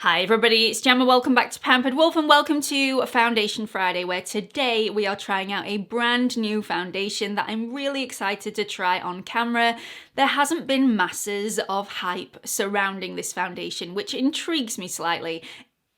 Hi everybody, it's Gemma. Welcome back to Pampered Wolf and welcome to Foundation Friday, where today we are trying out a brand new foundation that I'm really excited to try on camera. There hasn't been masses of hype surrounding this foundation, which intrigues me slightly.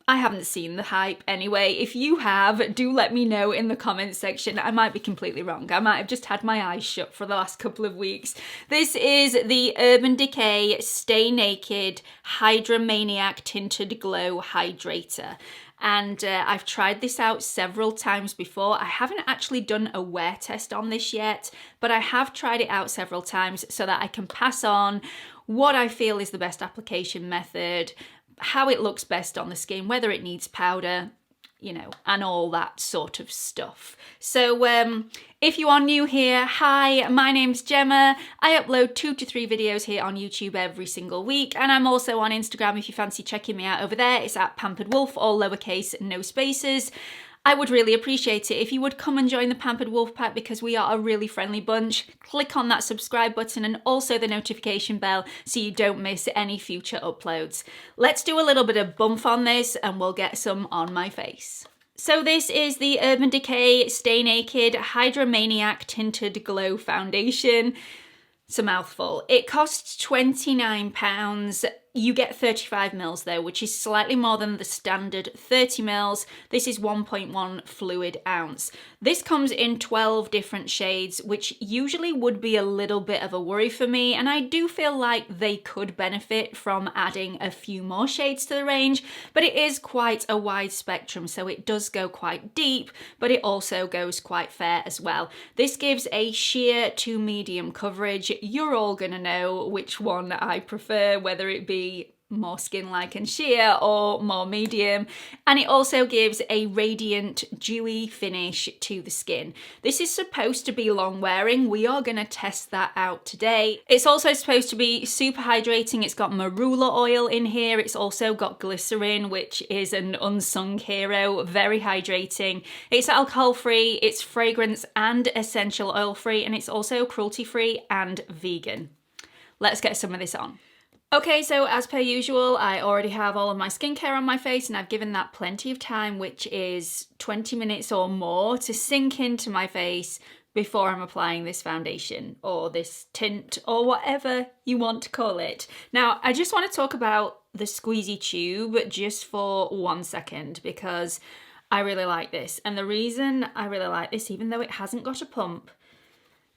I haven't seen the hype anyway. If you have, do let me know in the comments section. I might be completely wrong. I might have just had my eyes shut for the last couple of weeks. This is the Urban Decay Stay Naked Hydromaniac Tinted Glow Hydrator. And I've tried this out several times before. I haven't actually done a wear test on this yet, but I have tried it out several times so that I can pass on what I feel is the best application method, how it looks best on the skin, whether it needs powder, you know, and all that sort of stuff. So if you are new here, hi, my name's Gemma. I upload 2 to 3 videos here on YouTube every single week, and I'm also on Instagram if you fancy checking me out over there. It's at Pampered Wolf, all lowercase, no spaces. I would really appreciate it if you would come and join the Pampered Wolf Pack because we are a really friendly bunch. Click on that subscribe button and also the notification bell so you don't miss any future uploads. Let's do a little bit of bump on this and we'll get some on my face. So this is the Urban Decay Stay Naked Hydromaniac Tinted Glow Foundation. It's a mouthful. It costs £29. You get 35 mils though, which is slightly more than the standard 30 mils. This is 1.1 fluid ounce. This comes in 12 different shades, which usually would be a little bit of a worry for me. And I do feel like they could benefit from adding a few more shades to the range, but it is quite a wide spectrum. So it does go quite deep, but it also goes quite fair as well. This gives a sheer to medium coverage. You're all gonna know which one I prefer, whether it be more skin-like and sheer or more medium, and it also gives a radiant dewy finish to the skin. This is supposed to be long wearing. We are going to test that out today. It's also supposed to be super hydrating. It's got marula oil in here. It's also got glycerin, which is an unsung hero, very hydrating. It's alcohol free, it's fragrance and essential oil free, and it's also cruelty free and vegan. Let's get some of this on. Okay, so as per usual, I already have all of my skincare on my face and I've given that plenty of time, which is 20 minutes or more, to sink into my face before I'm applying this foundation or this tint or whatever you want to call it. Now, I just want to talk about the squeezy tube just for 1 second because I really like this. And the reason I really like this, even though it hasn't got a pump,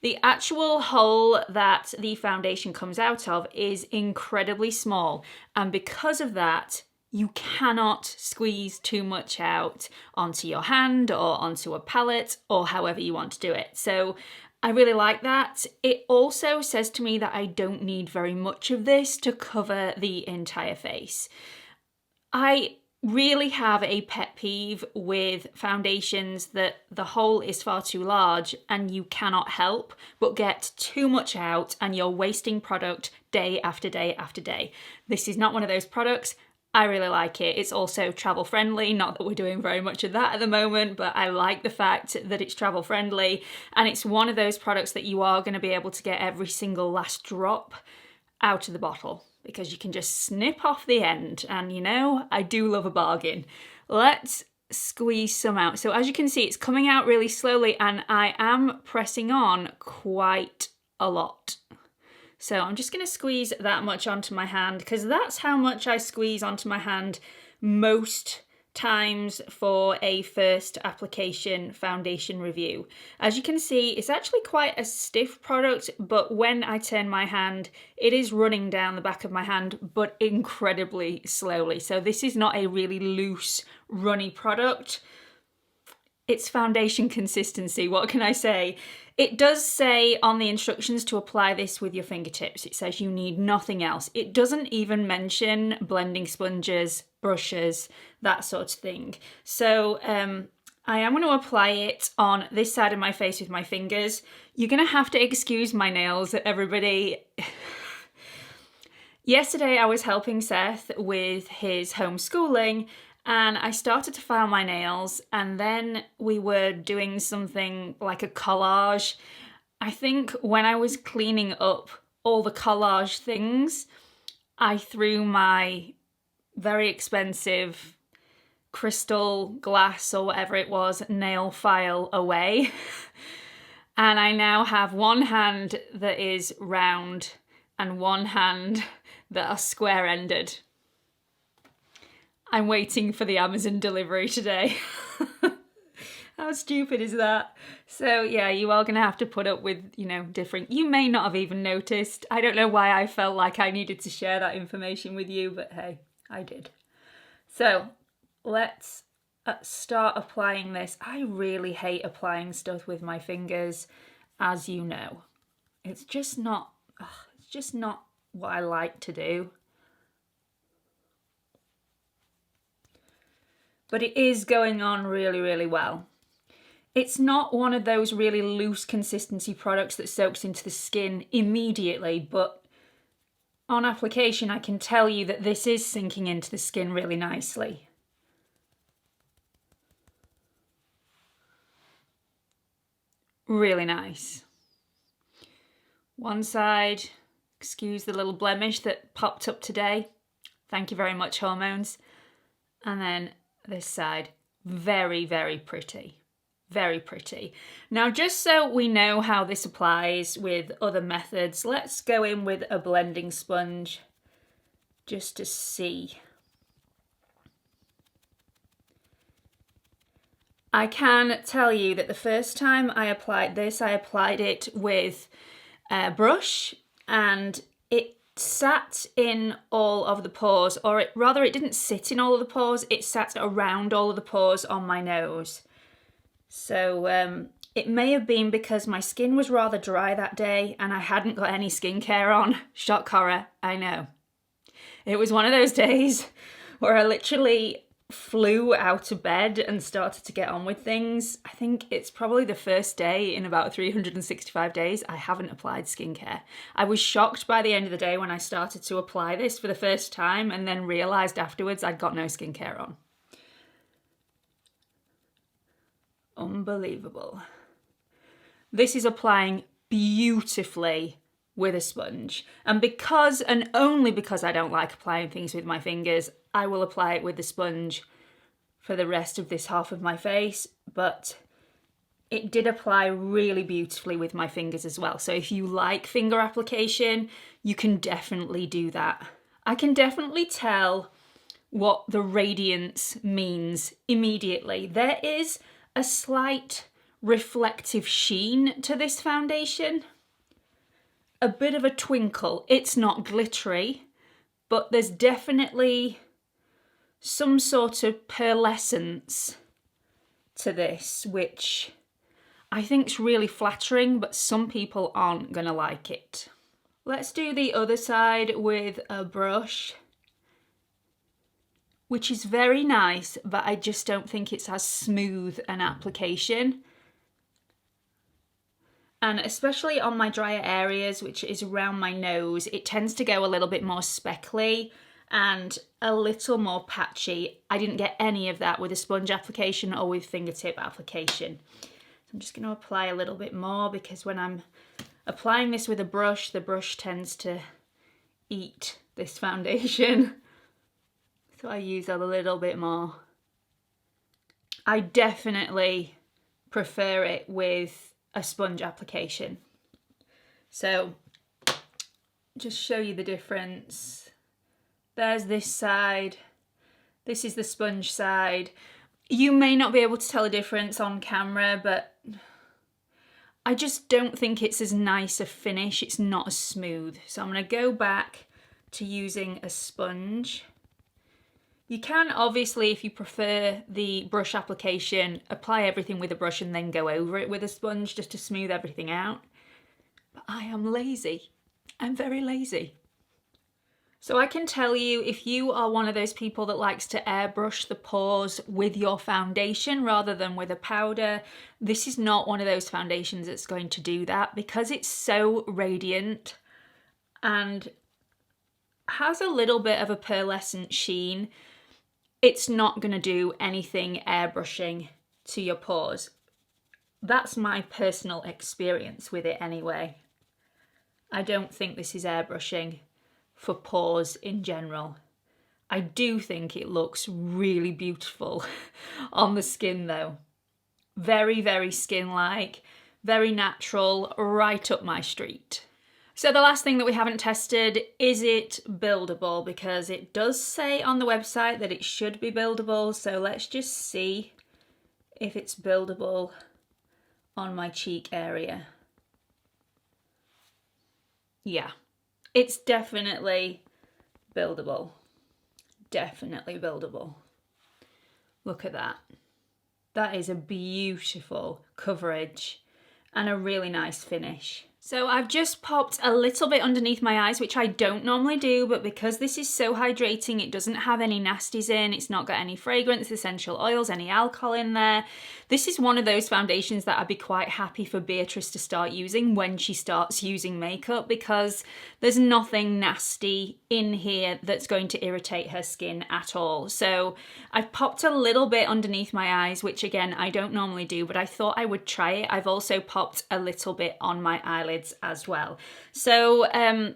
the actual hole that the foundation comes out of is incredibly small, and because of that, you cannot squeeze too much out onto your hand or onto a palette or however you want to do it. So I really like that. It also says to me that I don't need very much of this to cover the entire face. I really have a pet peeve with foundations that the hole is far too large and you cannot help but get too much out and you're wasting product day after day after day. This is not one of those products. I really like it. It's also travel friendly, not that we're doing very much of that at the moment, but I like the fact that it's travel friendly, and it's one of those products that you are going to be able to get every single last drop out of the bottle, because you can just snip off the end, and you know, I do love a bargain. Let's squeeze some out. So as you can see, it's coming out really slowly and I am pressing on quite a lot. So I'm just going to squeeze that much onto my hand because that's how much I squeeze onto my hand most times for a first application foundation review. As you can see, it's actually quite a stiff product, but when I turn my hand, it is running down the back of my hand, but incredibly slowly. So this is not a really loose, runny product. It's foundation consistency, what can I say? It does say on the instructions to apply this with your fingertips. It says you need nothing else. It doesn't even mention blending sponges, brushes, that sort of thing. So I am going to apply it on this side of my face with my fingers. You're going to have to excuse my nails, everybody. Yesterday I was helping Seth with his homeschooling and I started to file my nails, and then we were doing something like a collage. I think when I was cleaning up all the collage things, I threw my very expensive crystal glass or whatever it was nail file away. And I now have one hand that is round and one hand that are square-ended. I'm waiting for the Amazon delivery today. How stupid is that? So yeah, you are gonna have to put up with, you know, different, you may not have even noticed. I don't know why I felt like I needed to share that information with you, but hey, I did. So let's start applying this. I really hate applying stuff with my fingers, as you know. It's just not what I like to do. But it is going on really, really well. It's not one of those really loose consistency products that soaks into the skin immediately, but on application I can tell you that this is sinking into the skin really nicely. Really nice. One side, excuse the little blemish that popped up today. Thank you very much, hormones. And then this side, very, very pretty. Very pretty. Now, just so we know how this applies with other methods, let's go in with a blending sponge just to see. I can tell you that the first time I applied this, I applied it with a brush and it sat in all of the pores, or rather it didn't sit in all of the pores, it sat around all of the pores on my nose. So it may have been because my skin was rather dry that day and I hadn't got any skincare on. Shock horror, I know. It was one of those days where I literally flew out of bed and started to get on with things. I think it's probably the first day in about 365 days I haven't applied skincare. I was shocked by the end of the day when I started to apply this for the first time and then realised afterwards I'd got no skincare on. Unbelievable. This is applying beautifully with a sponge. And because, and only because I don't like applying things with my fingers, I will apply it with the sponge for the rest of this half of my face, but it did apply really beautifully with my fingers as well. So if you like finger application, you can definitely do that. I can definitely tell what the radiance means immediately. There is a slight reflective sheen to this foundation. A bit of a twinkle. It's not glittery, but there's definitely some sort of pearlescence to this, which I think's really flattering, but some people aren't gonna like it. Let's do the other side with a brush, which is very nice, but I just don't think it's as smooth an application. And especially on my drier areas, which is around my nose, it tends to go a little bit more speckly and a little more patchy. I didn't get any of that with a sponge application or with fingertip application. So I'm just going to apply a little bit more because when I'm applying this with a brush, the brush tends to eat this foundation. So I use a little bit more. I definitely prefer it with a sponge application. So just show you the difference. There's this side. This is the sponge side. You may not be able to tell a difference on camera, but I just don't think it's as nice a finish. It's not as smooth. So I'm going to go back to using a sponge. You can obviously, if you prefer the brush application, apply everything with a brush and then go over it with a sponge just to smooth everything out. But I am lazy. I'm very lazy. So I can tell you, if you are one of those people that likes to airbrush the pores with your foundation rather than with a powder, this is not one of those foundations that's going to do that because it's so radiant and has a little bit of a pearlescent sheen. It's not going to do anything airbrushing to your pores. That's my personal experience with it anyway. I don't think this is airbrushing for pores in general. I do think it looks really beautiful on the skin though. Very, very skin-like, very natural, right up my street. So the last thing that we haven't tested, is it buildable? Because it does say on the website that it should be buildable, so let's just see if it's buildable on my cheek area. Yeah, it's definitely buildable. Definitely buildable. Look at that. That is a beautiful coverage and a really nice finish. So I've just popped a little bit underneath my eyes, which I don't normally do, but because this is so hydrating, it doesn't have any nasties in, it's not got any fragrance, essential oils, any alcohol in there. This is one of those foundations that I'd be quite happy for Beatrice to start using when she starts using makeup, because there's nothing nasty in here that's going to irritate her skin at all. So I've popped a little bit underneath my eyes, which again, I don't normally do, but I thought I would try it. I've also popped a little bit on my eyelids as well. So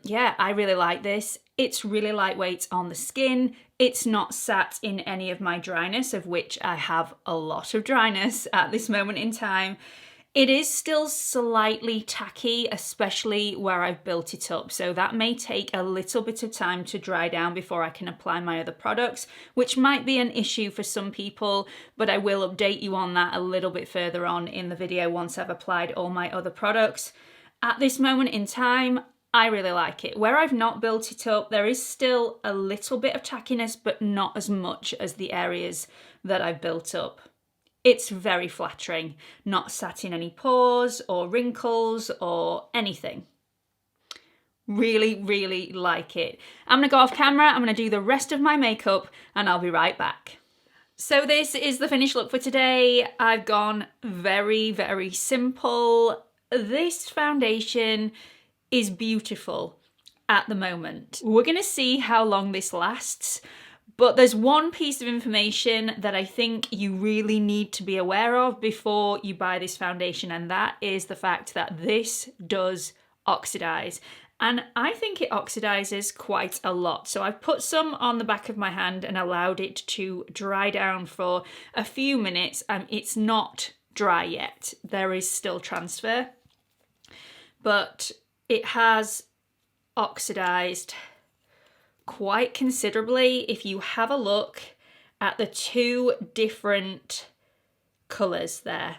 yeah, I really like this. It's really lightweight on the skin. It's not sat in any of my dryness, of which I have a lot of dryness at this moment in time. It is still slightly tacky, especially where I've built it up. So that may take a little bit of time to dry down before I can apply my other products, which might be an issue for some people, but I will update you on that a little bit further on in the video once I've applied all my other products. At this moment in time, I really like it. Where I've not built it up, there is still a little bit of tackiness, but not as much as the areas that I've built up. It's very flattering, not sat in any pores or wrinkles or anything. Really, really like it. I'm gonna go off camera, I'm gonna do the rest of my makeup, and I'll be right back. So this is the finished look for today. I've gone very, very simple. This foundation is beautiful at the moment. We're gonna see how long this lasts, but there's one piece of information that I think you really need to be aware of before you buy this foundation, and that is the fact that this does oxidize. And I think it oxidizes quite a lot. So I've put some on the back of my hand and allowed it to dry down for a few minutes. It's not dry yet. There is still transfer, but it has oxidized quite considerably. If you have a look at the two different colours there,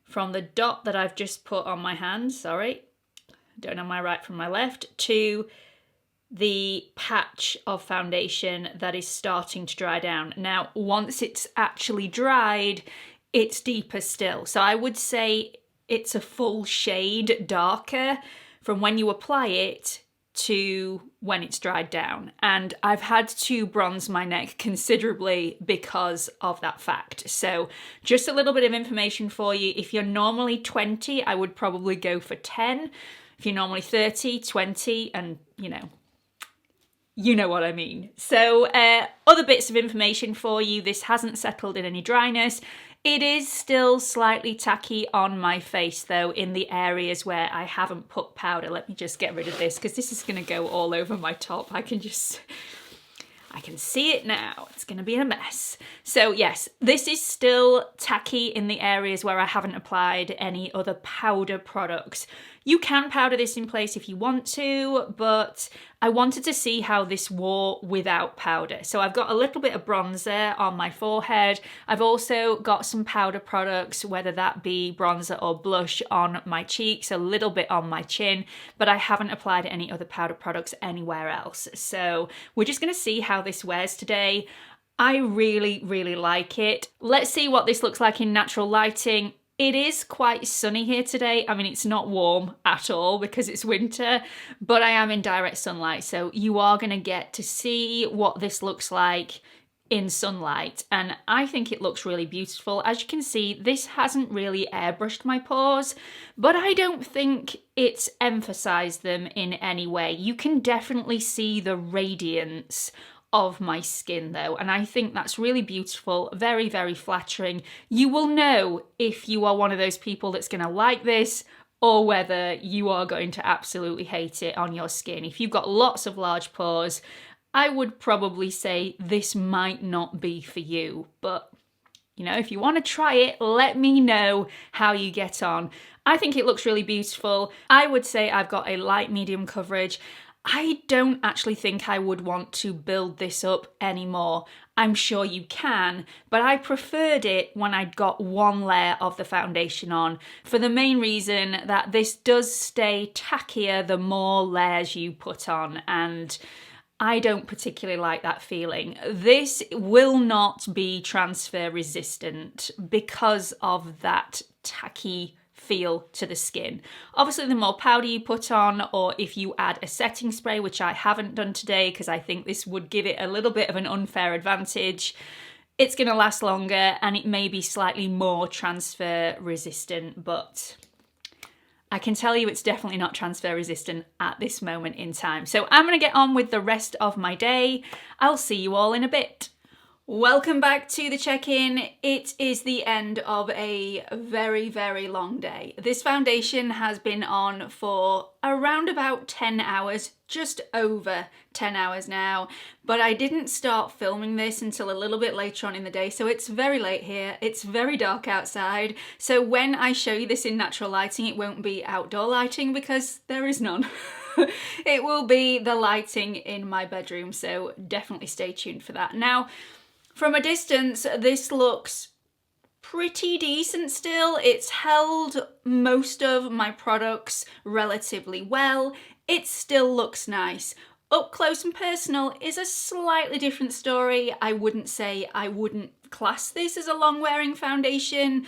from the dot that I've just put on my hand, sorry, don't know my right from my left, to the patch of foundation that is starting to dry down. Now, once it's actually dried, it's deeper still. So I would say it's a full shade darker from when you apply it to when it's dried down. And I've had to bronze my neck considerably because of that fact. So just a little bit of information for you. If you're normally 20, I would probably go for 10. If you're normally 30, 20, and you know what I mean. So other bits of information for you. This hasn't settled in any dryness. It is still slightly tacky on my face though, in the areas where I haven't put powder. Let me just get rid of this because this is going to go all over my top. I can see it now. It's going to be a mess. So yes, this is still tacky in the areas where I haven't applied any other powder products. You can powder this in place if you want to, but I wanted to see how this wore without powder. So I've got a little bit of bronzer on my forehead. I've also got some powder products, whether that be bronzer or blush, on my cheeks, a little bit on my chin, but I haven't applied any other powder products anywhere else. So we're just going to see how this wears today. I really, really like it. Let's see what this looks like in natural lighting. It is quite sunny here today. I mean, it's not warm at all because it's winter, but I am in direct sunlight. So you are going to get to see what this looks like in sunlight. And I think it looks really beautiful. As you can see, this hasn't really airbrushed my pores, but I don't think it's emphasized them in any way. You can definitely see the radiance of my skin though, and I think that's really beautiful, very, very flattering. You will know if you are one of those people that's going to like this or whether you are going to absolutely hate it on your skin. If you've got lots of large pores, I would probably say this might not be for you, but you know, if you want to try it, let me know how you get on. I think it looks really beautiful. I would say I've got a light medium coverage. I don't actually think I would want to build this up anymore. I'm sure you can, but I preferred it when I'd got one layer of the foundation on, for the main reason that this does stay tackier the more layers you put on, and I don't particularly like that feeling. This will not be transfer resistant because of that tacky feel to the skin. Obviously, the more powder you put on, or if you add a setting spray, which I haven't done today because I think this would give it a little bit of an unfair advantage, it's going to last longer and it may be slightly more transfer resistant, but I can tell you it's definitely not transfer resistant at this moment in time. So I'm going to get on with the rest of my day. I'll see you all in a bit. Welcome back to the check-in. It is the end of a very, very long day. This foundation has been on for around about 10 hours, just over 10 hours now, but I didn't start filming this until a little bit later on in the day, so it's very late here, it's very dark outside, so when I show you this in natural lighting, it won't be outdoor lighting because there is none. It will be the lighting in my bedroom, so definitely stay tuned for that. Now, from a distance, this looks pretty decent still. It's held most of my products relatively well. It still looks nice. Up close and personal is a slightly different story. I wouldn't class this as a long wearing foundation.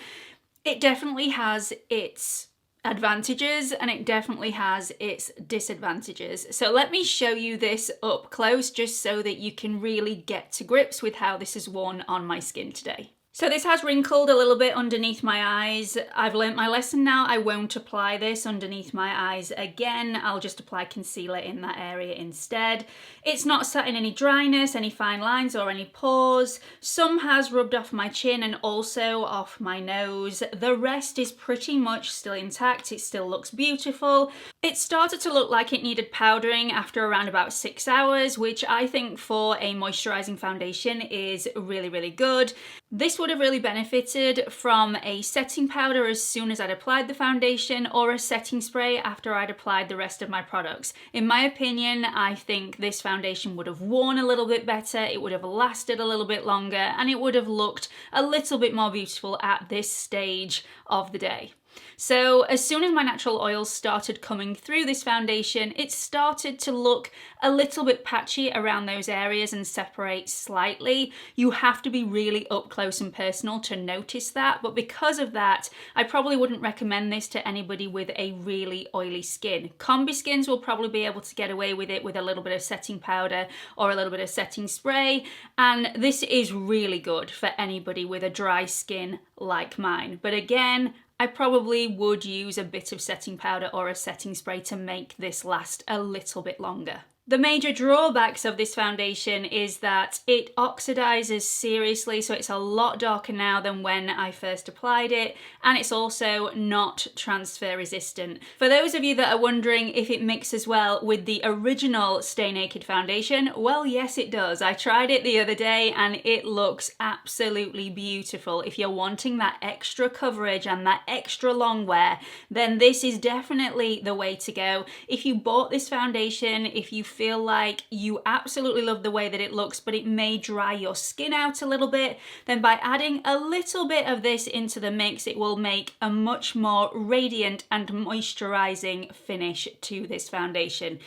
It definitely has its advantages and it definitely has its disadvantages. So let me show you this up close just so that you can really get to grips with how this is worn on my skin today. So this has wrinkled a little bit underneath my eyes. I've learnt my lesson now. I won't apply this underneath my eyes again. I'll just apply concealer in that area instead. It's not sat in any dryness, any fine lines or any pores. Some has rubbed off my chin and also off my nose. The rest is pretty much still intact. It still looks beautiful. It started to look like it needed powdering after around about 6 hours, which I think for a moisturising foundation is really, really good. This would have really benefited from a setting powder as soon as I'd applied the foundation, or a setting spray after I'd applied the rest of my products. In my opinion, I think this foundation would have worn a little bit better, it would have lasted a little bit longer, and it would have looked a little bit more beautiful at this stage of the day. So as soon as my natural oils started coming through this foundation, it started to look a little bit patchy around those areas and separate slightly. You have to be really up close and personal to notice that, but because of that, I probably wouldn't recommend this to anybody with a really oily skin. Combi skins will probably be able to get away with it with a little bit of setting powder or a little bit of setting spray, and this is really good for anybody with a dry skin like mine. But again, I probably would use a bit of setting powder or a setting spray to make this last a little bit longer. The major drawbacks of this foundation is that it oxidizes seriously, so it's a lot darker now than when I first applied it, and it's also not transfer resistant. For those of you that are wondering if it mixes well with the original Stay Naked foundation, well, yes it does. I tried it the other day and it looks absolutely beautiful. If you're wanting that extra coverage and that extra long wear, then this is definitely the way to go. If you bought this foundation, if you feel like you absolutely love the way that it looks, but it may dry your skin out a little bit, then by adding a little bit of this into the mix, it will make a much more radiant and moisturizing finish to this foundation.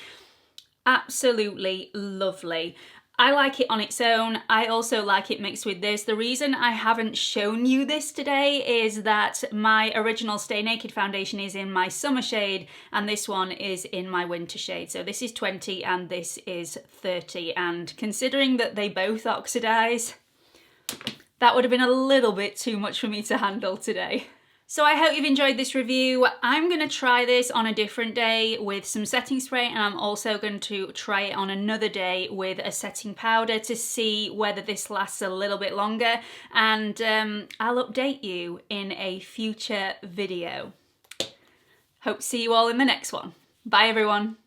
Absolutely lovely. I like it on its own. I also like it mixed with this. The reason I haven't shown you this today is that my original Stay Naked foundation is in my summer shade and this one is in my winter shade. So this is 20 and this is 30. And considering that they both oxidize, that would have been a little bit too much for me to handle today. So I hope you've enjoyed this review. I'm going to try this on a different day with some setting spray, and I'm also going to try it on another day with a setting powder to see whether this lasts a little bit longer, and I'll update you in a future video. Hope to see you all in the next one. Bye everyone.